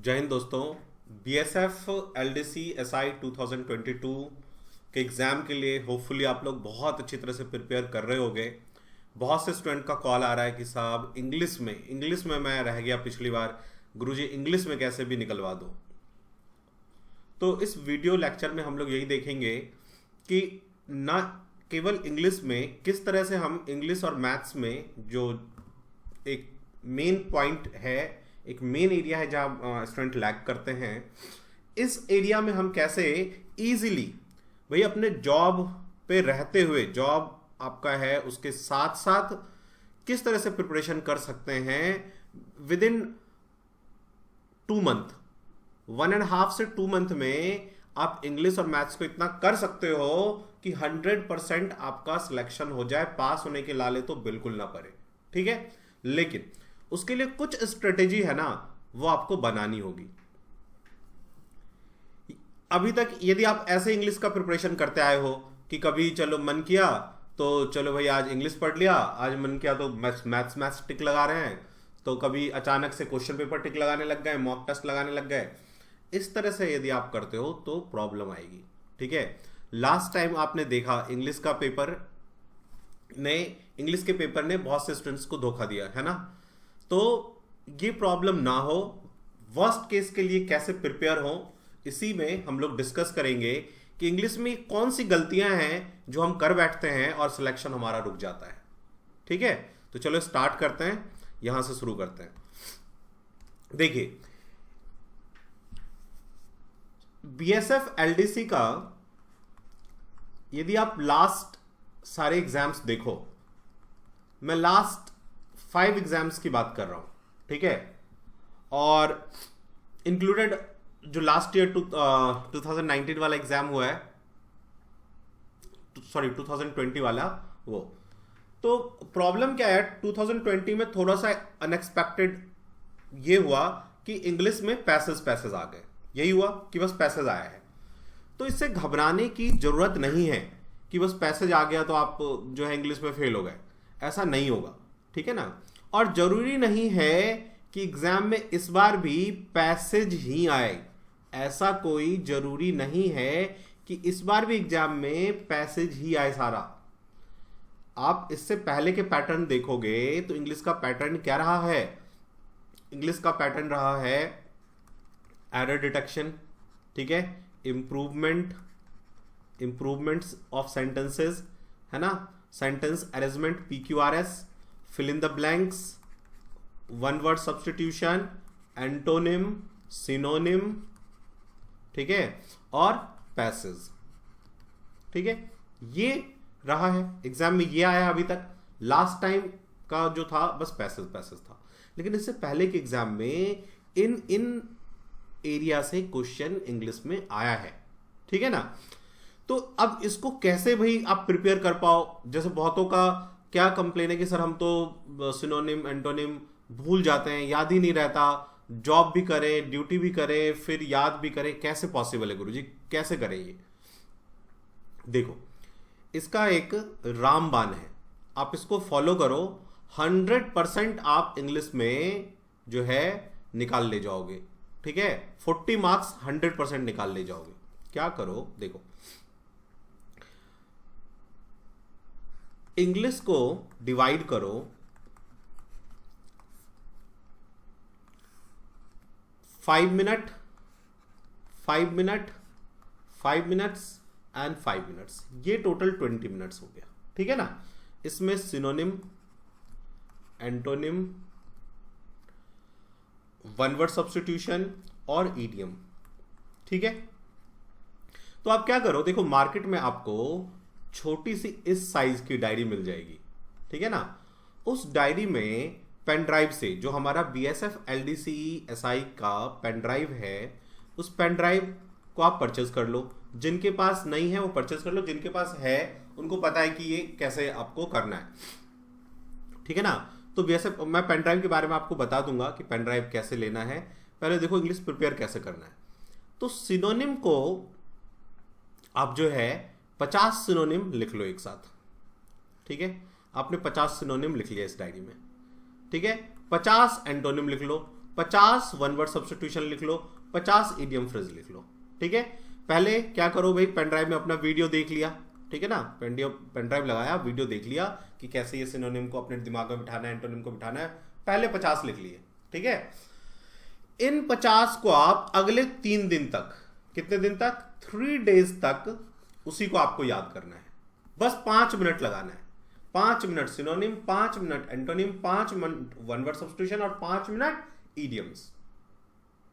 जय हिंद दोस्तों। BSF LDC SI 2022 के एग्ज़ाम के लिए होपफुली आप लोग बहुत अच्छी तरह से प्रिपेयर कर रहे होगे। बहुत से स्टूडेंट का कॉल आ रहा है कि साहब इंग्लिश में मैं रह गया पिछली बार, गुरुजी इंग्लिश में कैसे भी निकलवा दो। तो इस वीडियो लेक्चर में हम लोग यही देखेंगे कि ना केवल इंग्लिश में किस तरह से हम इंग्लिश और मैथ्स में जो एक मेन पॉइंट है, एक मेन एरिया है जहाँ स्टूडेंट लैग करते हैं, इस एरिया में हम कैसे इजीली भाई अपने जॉब पे रहते हुए, जॉब आपका है उसके साथ साथ किस तरह से प्रिपरेशन कर सकते हैं विद इन 2 मंथ, 1.5 से 2 मंथ में आप इंग्लिश और मैथ्स को इतना कर सकते हो कि 100% आपका सिलेक्शन हो जाए। पास होने के लाले तो बिल्कुल ना पड़े, ठीक है। लेकिन उसके लिए कुछ स्ट्रेटेजी है ना, वो आपको बनानी होगी। अभी तक यदि आप ऐसे इंग्लिश का प्रिपरेशन करते आए हो कि कभी चलो मन किया तो चलो भाई आज इंग्लिश पढ़ लिया, आज मन किया तो मैथ्स टिक लगा रहे हैं, तो कभी अचानक से क्वेश्चन पेपर टिक लगाने लग गए, मॉक टेस्ट लगाने लग गए, इस तरह से यदि आप करते हो तो प्रॉब्लम आएगी, ठीक है। लास्ट टाइम आपने देखा इंग्लिश के पेपर ने बहुत से स्टूडेंट्स को धोखा दिया है ना। तो ये प्रॉब्लम ना हो, वर्स्ट केस के लिए कैसे प्रिपेयर हो, इसी में हम लोग डिस्कस करेंगे कि इंग्लिश में कौन सी गलतियां हैं जो हम कर बैठते हैं और सिलेक्शन हमारा रुक जाता है, ठीक है। तो चलो स्टार्ट करते हैं, यहां से शुरू करते हैं। देखिए बीएसएफ एलडीसी का यदि आप लास्ट सारे एग्जाम्स देखो, मैं लास्ट 5 एग्जाम्स की बात कर रहा हूं, ठीक है, और इंक्लूडेड जो लास्ट ईयर 2019 वाला एग्जाम हुआ है, सॉरी 2020 वाला वो। तो प्रॉब्लम क्या है, 2020 में थोड़ा सा अनएक्सपेक्टेड ये हुआ कि इंग्लिश में पैसेज आ गए। यही हुआ कि बस पैसेज आया है। तो इससे घबराने की जरूरत नहीं है कि बस पैसेज आ गया तो आप जो है इंग्लिश में फेल हो गए, ऐसा नहीं होगा, ठीक है ना। और जरूरी नहीं है कि एग्जाम में इस बार भी पैसेज ही आए, ऐसा कोई जरूरी नहीं है कि इस बार भी एग्जाम में पैसेज ही आए सारा। आप इससे पहले के पैटर्न देखोगे तो इंग्लिश का पैटर्न क्या रहा है, इंग्लिश का पैटर्न रहा है एरर डिटेक्शन, ठीक है, इंप्रूवमेंट्स ऑफ सेंटेंसेस, है ना, sentence arrangement PQRS, fill in the blanks, one word substitution, antonym, synonym, ठीक है, और पैसेज, ठीक है। ये रहा है एग्जाम में, ये आया अभी तक। लास्ट टाइम का जो था बस पैसेज था, लेकिन इससे पहले के एग्जाम में इन एरिया से क्वेश्चन इंग्लिश में आया है, ठीक है ना। तो अब इसको कैसे भाई आप प्रिपेयर कर पाओ। जैसे बहुतों का क्या कंप्लेन है कि सर हम तो सिनोनिम एंटोनिम भूल जाते हैं, याद ही नहीं रहता, जॉब भी करें, ड्यूटी भी करें, फिर याद भी करें, कैसे पॉसिबल है गुरुजी, कैसे करें ये। देखो इसका एक रामबाण है, आप इसको फॉलो करो, 100% आप इंग्लिश में जो है निकाल ले जाओगे, ठीक है। 40 मार्क्स 100% निकाल ले जाओगे। क्या करो, देखो इंग्लिश को डिवाइड करो 5 minute, 5 minute, 5 minutes and 5 minutes, ये टोटल 20 मिनट्स हो गया, ठीक है ना। इसमें synonym, antonym, one word substitution और ईडियम, ठीक है। तो आप क्या करो, देखो मार्केट में आपको छोटी सी इस साइज की डायरी मिल जाएगी, ठीक है ना। उस डायरी में पेन ड्राइव से, जो हमारा BSF LDC SI का पेन ड्राइव है, उस पेन ड्राइव को आप परचेज कर लो। जिनके पास नहीं है वो परचेज कर लो, जिनके पास है उनको पता है कि ये कैसे आपको करना है, ठीक है ना। तो BSF मैं पेन ड्राइव के बारे में आपको बता दूंगा कि पेन ड्राइव कैसे लेना है। पहले देखो इंग्लिश प्रिपेयर कैसे करना है। तो सिनोनिम को आप जो है 50 सिनोनिम लिख लो एक साथ, ठीक है। आपने 50 सिनोनिम लिख लिया इस डायरी में, ठीक है। 50 एंटोनिम लिख लो, 50 वन वर्ड सब्स्टिट्यूशन लिख लो, 50 इडियम फ्रेज लिख लो। ठीक है, पहले क्या करो भाई, पेन ड्राइव में अपना वीडियो देख लिया, ठीक है ना, पेन ड्राइव लगाया, वीडियो देख लिया कि कैसे ये सिनोनिम को अपने दिमाग में बिठाना है, एंटोनिम को बिठाना है, पहले 50 लिख लिए। ठीक है, इन 50 को आप अगले 3 दिन तक, कितने दिन तक, 3 डेज तक उसी को आपको याद करना है। बस 5 मिनट लगाना है, 5 minute synonym, 5 minute antonym, 5 minute one word substitution और 5 मिनट इडियम्स।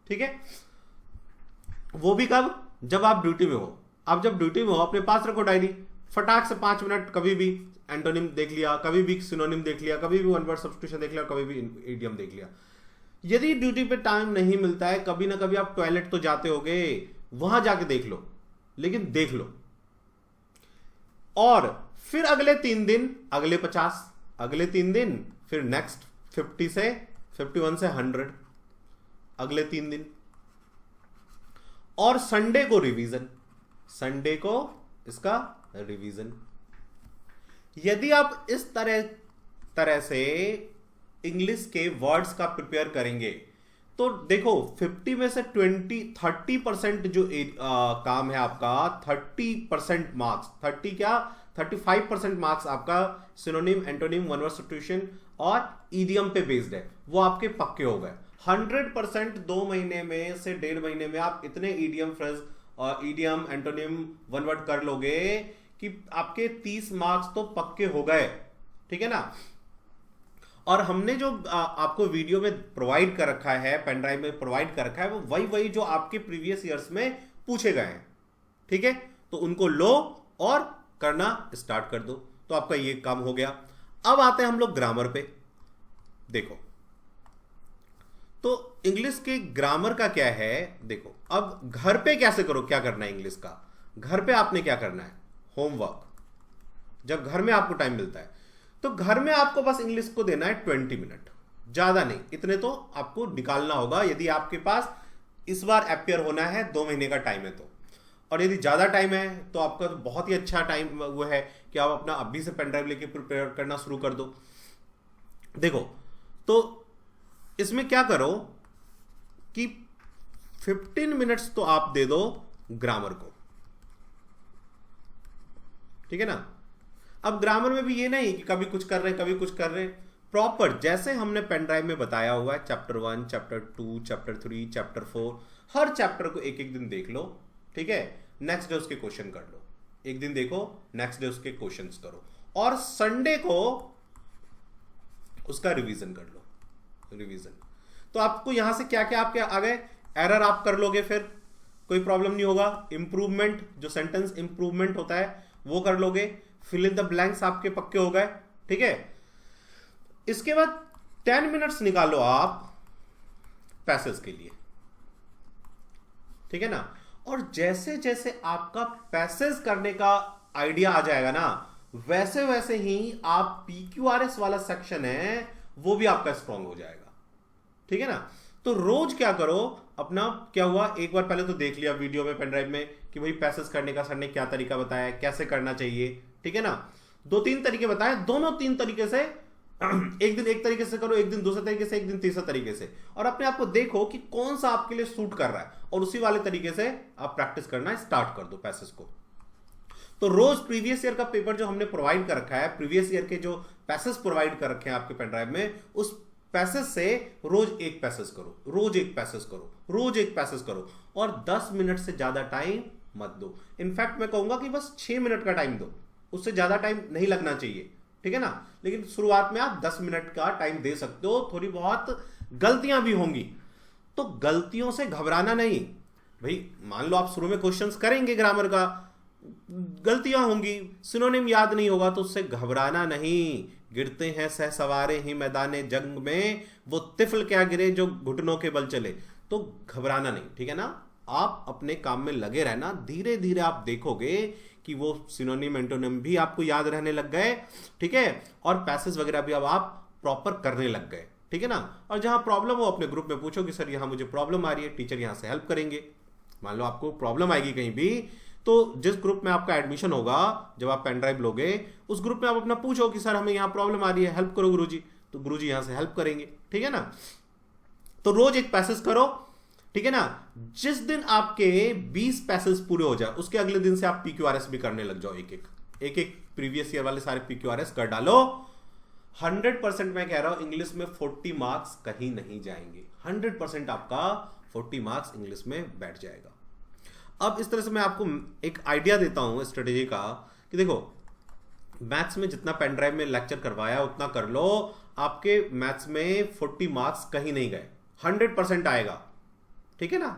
ठीक है, वो भी कब, जब आप ड्यूटी में हो। आप जब ड्यूटी में हो अपने पास रखो डायरी, फटाक से 5 मिनट कभी भी एंटोनिम देख लिया, कभी भी सिनोनिम देख लिया, कभी भी वन वर्ड सब्स्टिट्यूशन देख लिया, कभी भी इडियम देख लिया। यदि ड्यूटी पे टाइम नहीं मिलता है, कभी ना कभी आप टॉयलेट तो जाते होगे, वहां जाके देख लो, लेकिन देख लो। और फिर अगले 3 दिन अगले 50, अगले 3 दिन फिर नेक्स्ट 50 से 51 से 100 अगले 3 दिन, और संडे को रिवीजन, संडे को इसका रिवीजन। यदि आप इस तरह से इंग्लिश के वर्ड्स का प्रिपेयर करेंगे तो देखो 50 में से 30% जो काम है आपका, 30% मार्क्स, 35% मार्क्स आपका synonym, antonym, one word substitution और इडियम पे बेस्ड है, वो आपके पक्के हो गए। 100% 2 महीने में से 1.5 महीने में आप इतने इडियम फ्रेज और इडियम, एंटोनिम, वन वर्ड कर लोगे कि आपके 30 मार्क्स तो पक्के हो गए। ठीक है ना, और हमने जो आपको वीडियो में प्रोवाइड कर रखा है, पेन ड्राइव में प्रोवाइड कर रखा है, वो वही जो आपके प्रीवियस ईयर्स में पूछे गए हैं। ठीक है, तो उनको लो और करना स्टार्ट कर दो, तो आपका ये काम हो गया। अब आते हैं हम लोग ग्रामर पे। देखो, तो इंग्लिश के ग्रामर का क्या है, देखो अब घर पे कैसे करो, क्या करना है इंग्लिश का, घर पे आपने क्या करना है, होमवर्क। जब घर में आपको टाइम मिलता है तो घर में आपको बस इंग्लिश को देना है 20 मिनट, ज्यादा नहीं, इतने तो आपको निकालना होगा यदि आपके पास इस बार अपियर होना है 2 महीने का टाइम है तो। और यदि ज्यादा टाइम है तो आपका तो बहुत ही अच्छा टाइम वो है कि आप अपना अभी से पेन ड्राइव लेके प्रिपेयर करना शुरू कर दो। देखो, तो इसमें क्या करो कि 15 मिनट्स तो आप दे दो ग्रामर को। ठीक है ना, अब ग्रामर में भी ये नहीं कि कभी कुछ कर रहे हैं कभी कुछ कर रहे हैं, प्रॉपर जैसे हमने पेन ड्राइव में बताया हुआ है, चैप्टर 1, चैप्टर 2, चैप्टर 3, चैप्टर 4, हर चैप्टर को एक एक दिन देख लो। ठीक है, नेक्स्ट डे उसके क्वेश्चन कर लो, एक दिन देखो, नेक्स्ट डे उसके क्वेश्चंस करो, और संडे को उसका रिवीजन कर लो, रिवीजन। तो आपको यहां से क्या क्या आपके आ गए, एरर आप कर लोगे, फिर कोई प्रॉब्लम नहीं होगा। इंप्रूवमेंट, जो सेंटेंस इंप्रूवमेंट होता है वो कर लोगे, फिल इन द ब्लैंक्स आपके पक्के हो गए। ठीक है, इसके बाद 10 मिनट्स निकालो आप पैसेज के लिए। ठीक है ना, और जैसे जैसे आपका पैसेज करने का आइडिया आ जाएगा ना, वैसे वैसे ही आप PQRS वाला सेक्शन है वो भी आपका स्ट्रांग हो जाएगा। ठीक है ना, तो रोज क्या करो, अपना क्या हुआ, एक बार पहले तो देख लिया वीडियो में, पेन ड्राइव में, कि भाई पैसेज करने का सर ने क्या तरीका बताया, कैसे करना चाहिए। ठीक है ना, 2-3 तरीके बताए, दोनों 3 तरीके से एक दिन एक तरीके से करो, एक दिन दूसरे तरीके से, एक दिन तीसरा तरीके से, और अपने आप को देखो कि कौन सा आपके लिए सूट कर रहा है, और उसी वाले तरीके से आप प्रैक्टिस करना स्टार्ट कर दो पैसेज को। तो रोज प्रीवियस ईयर का पेपर जो हमने प्रोवाइड कर रखा है, प्रीवियस ईयर के जो पैसेज प्रोवाइड कर रखे हैं आपके पेन ड्राइव में, उस पैसेज से रोज एक पैसेज करो, रोज एक पैसेज करो, रोज एक पैसेज करो, और 10 मिनट से ज्यादा टाइम मत दो। इनफैक्ट मैं कहूंगा कि बस 6 मिनट का टाइम दो, उससे ज्यादा टाइम नहीं लगना चाहिए। ठीक है ना, लेकिन शुरुआत में आप 10 मिनट का टाइम दे सकते हो। थोड़ी बहुत गलतियां भी होंगी, तो गलतियों से घबराना नहीं भाई। मान लो आप शुरू में क्वेश्चंस करेंगे ग्रामर का, गलतियां होंगी, सिनोनिम याद नहीं होगा, तो उससे घबराना नहीं। गिरते हैं सह सवारे ही मैदाने जंग में, वो तिफल क्या गिरे जो घुटनों के बल चले। तो घबराना नहीं, ठीक है ना, आप अपने काम में लगे रहना। धीरे धीरे आप देखोगे कि वो सिनोनिम, एंटोनिम भी आपको याद रहने लग गए। ठीक है, और पैसेज वगैरह भी अब आप प्रॉपर करने लग गए। ठीक है ना, और जहां प्रॉब्लम हो अपने ग्रुप में पूछो कि सर यहां मुझे प्रॉब्लम आ रही है, टीचर यहां से हेल्प करेंगे। मान लो आपको प्रॉब्लम आएगी कहीं भी, तो जिस ग्रुप में आपका एडमिशन होगा, जब आप पेन ड्राइव लोगे, उस ग्रुप में आप अपना पूछो कि सर हमें यहाँ प्रॉब्लम आ रही है, हेल्प करो गुरुजी, तो गुरुजी यहाँ से हेल्प करेंगे। ठीक है ना, तो रोज एक पैसेज करो, ठीक है ना। जिस दिन आपके 20 पैसेज पूरे हो जाए उसके अगले दिन से आप पीक्यूआरएस भी करने लग जाओ, एक एक प्रीवियस ईयर वाले सारे पीक्यूआरएस कर डालो। 100% मैं कह रहा हूं इंग्लिश में 40 मार्क्स कहीं नहीं जाएंगे, 100% आपका 40 मार्क्स इंग्लिश में बैठ जाएगा। अब इस तरह से मैं आपको एक आइडिया देता हूं स्ट्रेटेजी का कि देखो मैथ्स में जितना पेन ड्राइव में लेक्चर करवाया उतना कर लो, आपके मैथ्स में 40 मार्क्स कहीं नहीं गए, 100% आएगा, ठीक है ना।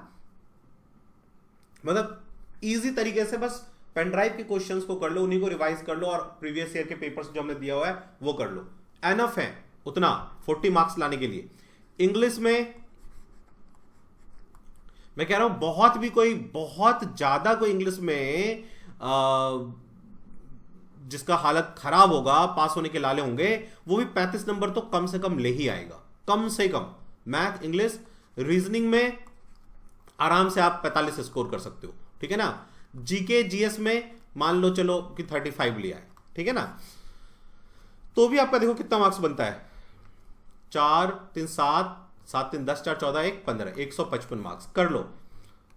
मतलब इजी तरीके से बस पेन ड्राइव के क्वेश्चंस को कर लो, उन्हीं को रिवाइज कर लो और प्रीवियस ईयर के पेपर्स जो हमने दिया हुआ है वो कर लो, एनफ है उतना 40 मार्क्स लाने के लिए। इंग्लिश में मैं कह रहा हूं बहुत ज्यादा कोई इंग्लिश में जिसका हालत खराब होगा, पास होने के लाले होंगे, वो भी 35 नंबर तो कम से कम ले ही आएगा, कम से कम। मैथ, इंग्लिश, रीजनिंग में आराम से आप 45 स्कोर कर सकते हो, ठीक है ना। जीके जीएस में मान लो चलो कि 35 लिया है, ठीक है ना, तो भी आपका देखो कितना मार्क्स बनता है, 4 3 7 7 3 10 4 14 1 15, 155 मार्क्स कर लो।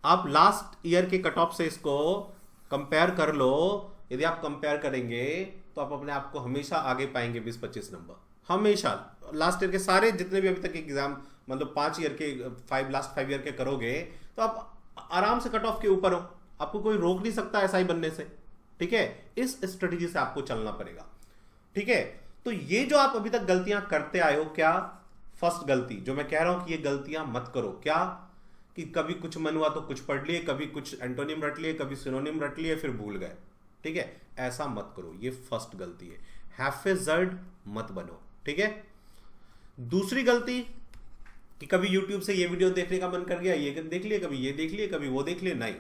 आप लास्ट ईयर के कट ऑफ से इसको कंपेयर कर लो, यदि आप कंपेयर करेंगे तो आप अपने आप को हमेशा आगे पाएंगे 20-25 नंबर, हमेशा। लास्ट ईयर के सारे जितने भी अभी तक एग्जाम मतलब 5 ईयर के लास्ट 5 ईयर के करोगे तो आप आराम से कट ऑफ के ऊपर हो, आपको कोई रोक नहीं सकता ऐसा ही बनने से, ठीक है। इस स्ट्रेटेजी से आपको चलना पड़ेगा, ठीक है। तो ये जो आप अभी तक गलतियां करते आए हो, क्या फर्स्ट गलती जो मैं कह रहा हूं कि ये गलतियां मत करो, क्या कि कभी कुछ मन हुआ तो कुछ पढ़ लिए, कभी कुछ एंटोनिम रट लिए, कभी सिनोनिम रट लिए, फिर भूल गए, ठीक है। ऐसा मत करो, ये फर्स्ट गलती है। हैफेजर्ड मत बनो, ठीक है। दूसरी गलती कि कभी YouTube से ये वीडियो देखने का मन कर गया, ये देख लिए, कभी ये देख लिए, कभी वो देख लिए। नहीं,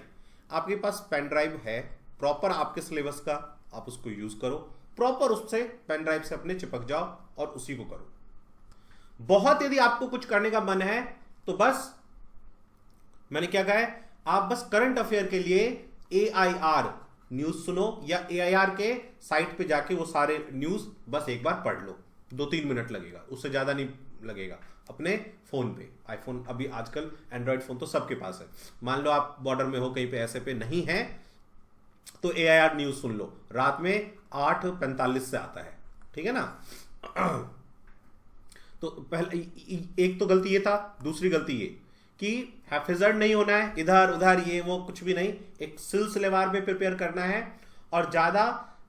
आपके पास पेन ड्राइव है प्रॉपर आपके सिलेबस का, आप उसको यूज करो, प्रॉपर उससे पेन ड्राइव से अपने चिपक जाओ और उसी को करो। बहुत यदि आपको कुछ करने का मन है तो बस मैंने क्या कहा है, आप बस करंट अफेयर के लिए AIR न्यूज सुनो या AIR के साइट पे जाके वो सारे न्यूज बस एक बार पढ़ लो, 2-3 मिनट लगेगा, उससे ज्यादा नहीं लगेगा। अपने फोन पे, आईफोन अभी आजकल एंड्रॉयड फोन तो सबके पास है, मान लो आप बॉर्डर में हो कहीं पे ऐसे पे नहीं है तो AIR न्यूज सुन लो, रात में 8:45 से आता है, ठीक है ना। तो पहले एक तो गलती ये था। दूसरी गलती ये कि हैफेजर्ड नहीं होना है, इधर उधर ये वो कुछ भी नहीं, एक सिलसिलेवार में प्रिपेयर करना है और ज्यादा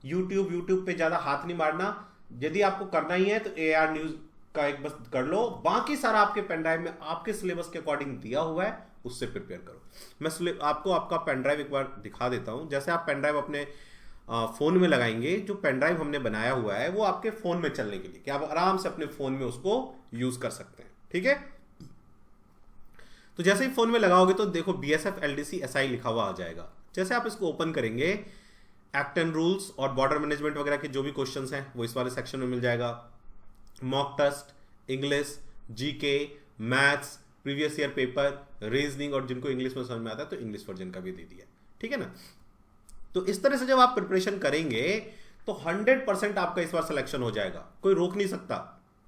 यूट्यूब पे ज्यादा हाथ नहीं मारना। यदि आपको करना ही है तो AIR न्यूज का एक बस कर लो, बाकी सारा आपके पेन ड्राइव में आपके सिलेबस के अकॉर्डिंग दिया हुआ है, उससे प्रिपेयर करो। मैं आपको आपका पेन ड्राइव एक बार दिखा देता हूं। जैसे आप पेन ड्राइव अपने फोन में लगाएंगे, जो पेन ड्राइव हमने बनाया हुआ है वो आपके फोन में चलने के लिए, कि आप आराम से अपने फोन में उसको यूज कर सकते हैं, ठीक है। तो जैसे ही फोन में लगाओगे तो देखो BSF LDC SI लिखा हुआ आ जाएगा। जैसे आप इसको ओपन करेंगे, एक्ट एंड रूल्स और बॉर्डर मैनेजमेंट वगैरह के जो भी क्वेश्चंस हैं वो इस वाले सेक्शन में मिल जाएगा। Mock test, English, GK, maths, previous year paper, reasoning, और जिनको इंग्लिश में समझ में आता है तो इंग्लिश वर्जन का भी दे दिया, ठीक है ना। तो इस तरह से जब आप प्रिपरेशन करेंगे तो 100% आपका इस बार सिलेक्शन हो जाएगा, कोई रोक नहीं सकता,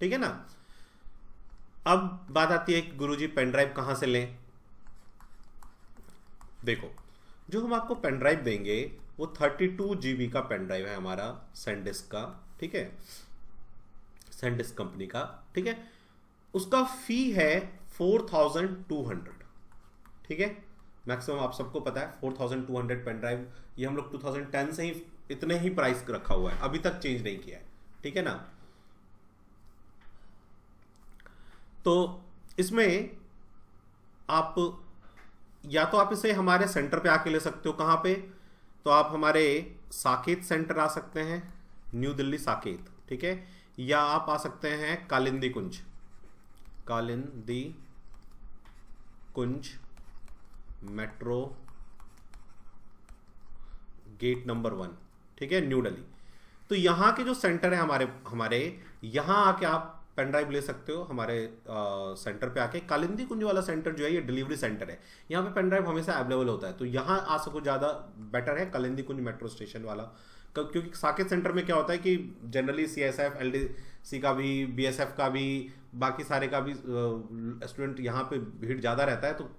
ठीक है ना। अब बात आती है कि गुरुजी पेन ड्राइव कहां से लें। देखो, जो हम आपको पेन ड्राइव देंगे वो 32 GB का पेन ड्राइव है हमारा, सैनडिस्क का, ठीक है, सैनडिस्क कंपनी का, ठीक है। उसका फी है 4200, ठीक है। मैक्सिमम आप सबको पता है 4200 पेन ड्राइव, ये हम लोग 2010 से ही इतने ही प्राइस रखा हुआ है, अभी तक चेंज नहीं किया है, ठीक है ना। तो इसमें आप या तो आप इसे हमारे सेंटर पे आके ले सकते हो, कहाँ पे, तो आप हमारे साकेत सेंटर आ सकते हैं, न्यू दिल्ली साकेत, ठीक है, या आप आ सकते हैं कालिंदी कुंज मेट्रो गेट नंबर 1, ठीक है, न्यू दिल्ली। तो यहाँ के जो सेंटर है हमारे यहाँ आके आप पेन ड्राइव ले सकते हो हमारे सेंटर पे आके। कालिंदी कुंज वाला सेंटर जो है ये डिलीवरी सेंटर है, यहाँ पे पेन ड्राइव हमेशा अवेलेबल होता है, तो यहाँ आ सको ज़्यादा बेटर है। कालिंदी कुंज मेट्रो स्टेशन वाला क्योंकि साकेत सेंटर में क्या होता है कि जनरली CSF LDC का भी, BSF का भी, बाकी सारे का भी स्टूडेंट यहाँ पे भीड़ ज़्यादा रहता है, तो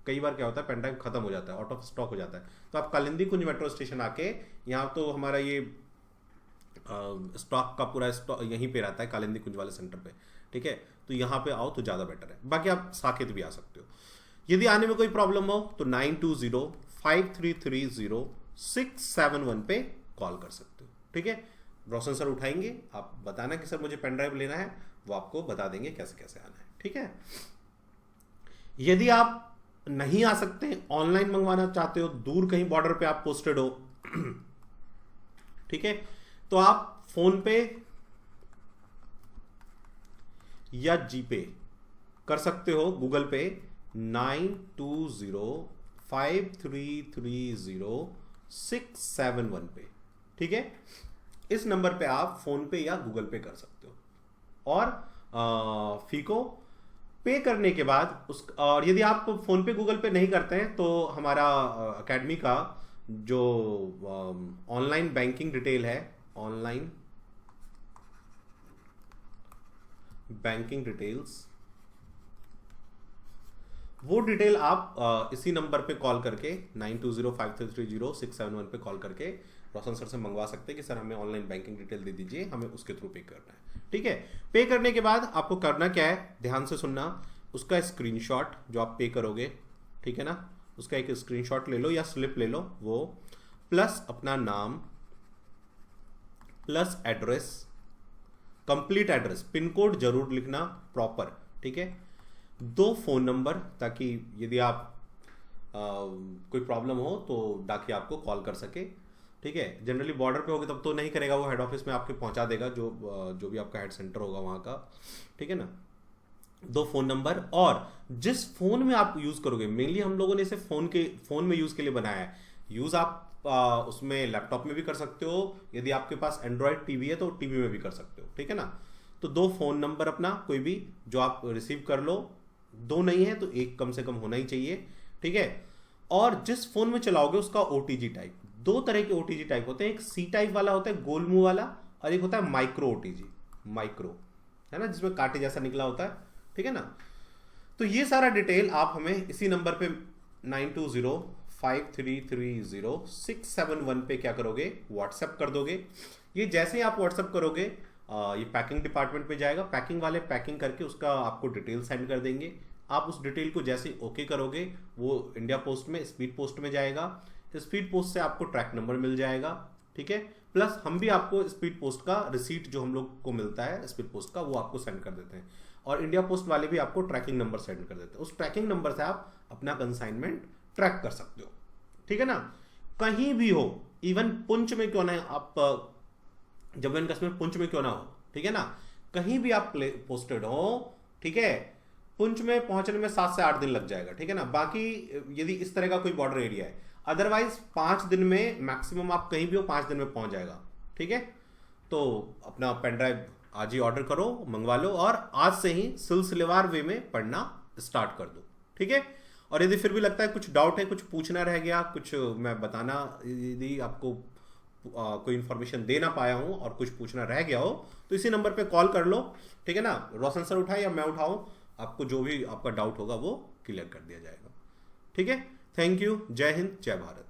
कई बार क्या होता है पेन ड्राइव खत्म हो जाता है, आउट ऑफ स्टॉक हो जाता है। तो आप कालिंदी कुंज मेट्रो स्टेशन आके, यहाँ तो हमारा ये स्टॉक का पूरा स्टॉक यहीं पे रहता है कालिंदी कुंज वाले सेंटर पे, ठीक है। तो यहाँ पे आओ तो ज़्यादा बेटर है। बाकी आप साकेत भी आ सकते हो। यदि आने में कोई प्रॉब्लम हो तो 9205330671 पे कॉल कर सकते हो, ठीक है। रोशन सर उठाएंगे, आप बताना कि सर मुझे पेन ड्राइव लेना है, वो आपको बता देंगे कैसे कैसे आना है, ठीक है। यदि आप नहीं आ सकते, ऑनलाइन मंगवाना चाहते हो, दूर कहीं बॉर्डर पे आप पोस्टेड हो, ठीक है, तो आप फोन पे या जीपे कर सकते हो, गूगल पे 9205330671 पे, ठीक है। इस नंबर पे आप फोन पे या गूगल पे कर सकते हो। और फी को पे करने के बाद और यदि आप फोन पे गूगल पे नहीं करते हैं तो हमारा एकेडमी का जो ऑनलाइन बैंकिंग डिटेल है, ऑनलाइन बैंकिंग डिटेल्स, वो डिटेल आप इसी नंबर पे कॉल करके 9205330671 पे कॉल करके रोशन सर से मंगवा सकते हैं कि सर हमें ऑनलाइन बैंकिंग डिटेल दे दीजिए, हमें उसके थ्रू पे करना है, ठीक है। पे करने के बाद आपको करना क्या है, ध्यान से सुनना, उसका स्क्रीनशॉट जो आप पे करोगे, ठीक है ना, उसका एक स्क्रीनशॉट ले लो या स्लिप ले लो, वो प्लस अपना नाम plus address, complete address, pin code जरूर लिखना प्रॉपर, ठीक है। 2 फोन नंबर, ताकि यदि आप कोई प्रॉब्लम हो तो डाकिया आपको कॉल कर सके, ठीक है। जनरली बॉर्डर पे होगे तब तो नहीं करेगा, वो हेड ऑफिस में आपके पहुंचा देगा, जो भी आपका हेड सेंटर होगा वहाँ का, ठीक है ना। 2 फोन नंबर, और जिस फोन में आप यूज करोगे, मेनली हम लोगों ने इसे फोन में यूज के लिए बनाया है। यूज आप उसमें लैपटॉप में भी कर सकते हो, यदि आपके पास एंड्रॉयड टीवी है तो टीवी में भी कर सकते हो, ठीक है ना। तो 2 फोन नंबर अपना कोई भी जो आप रिसीव कर लो, 2 नहीं है तो 1 कम से कम होना ही चाहिए, ठीक है। और जिस फोन में चलाओगे उसका OTG टाइप, 2 तरह के OTG टाइप होते हैं, एक C टाइप वाला होता है गोल मुंह वाला, और एक होता है माइक्रो OTG, माइक्रो है ना, जिसमें कांटे जैसा निकला होता है, ठीक है ना। तो ये सारा डिटेल आप हमें इसी नंबर पे 9205330671 पे क्या करोगे, व्हाट्सएप कर दोगे। ये जैसे ही आप व्हाट्सएप करोगे ये पैकिंग डिपार्टमेंट पे जाएगा, पैकिंग वाले पैकिंग करके उसका आपको डिटेल सेंड कर देंगे। आप उस डिटेल को जैसे ओके करोगे वो इंडिया पोस्ट में, स्पीड पोस्ट में जाएगा, स्पीड पोस्ट से आपको ट्रैक नंबर मिल जाएगा, ठीक है। प्लस हम भी आपको स्पीड पोस्ट का रिसीट जो हम लोग को मिलता है स्पीड पोस्ट का, वो आपको सेंड कर देते हैं, और इंडिया पोस्ट वाले भी आपको ट्रैकिंग नंबर सेंड कर देते हैं। उस ट्रैकिंग नंबर से आप अपना कंसाइनमेंट ट्रैक कर सकते हो, ठीक है ना। कहीं भी हो, इवन पुंछ में क्यों ना आप, जम्मू एंड कश्मीर पुंछ में क्यों ना हो, ठीक है ना, कहीं भी आप पोस्टेड हो, ठीक है, पुंछ में पहुंचने में 7 से 8 दिन लग जाएगा, ठीक है ना। बाकी यदि इस तरह का कोई बॉर्डर एरिया है, अदरवाइज 5 दिन में मैक्सिमम, आप कहीं भी हो 5 दिन में पहुंच जाएगा, ठीक है। तो अपना पेन ड्राइव आज ही ऑर्डर करो, मंगवा लो, और आज से ही सिलसिलेवार वे में पढ़ना स्टार्ट कर दो, ठीक है। और यदि फिर भी लगता है कुछ डाउट है, कुछ पूछना रह गया, कुछ मैं बताना, यदि आपको कोई इन्फॉर्मेशन दे ना पाया हूं और कुछ पूछना रह गया हो तो इसी नंबर पे कॉल कर लो, ठीक है ना। रोशन सर उठाए या मैं उठाऊं, आपको जो भी आपका डाउट होगा वो क्लियर कर दिया जाएगा, ठीक है। थैंक यू, जय हिंद, जय भारत।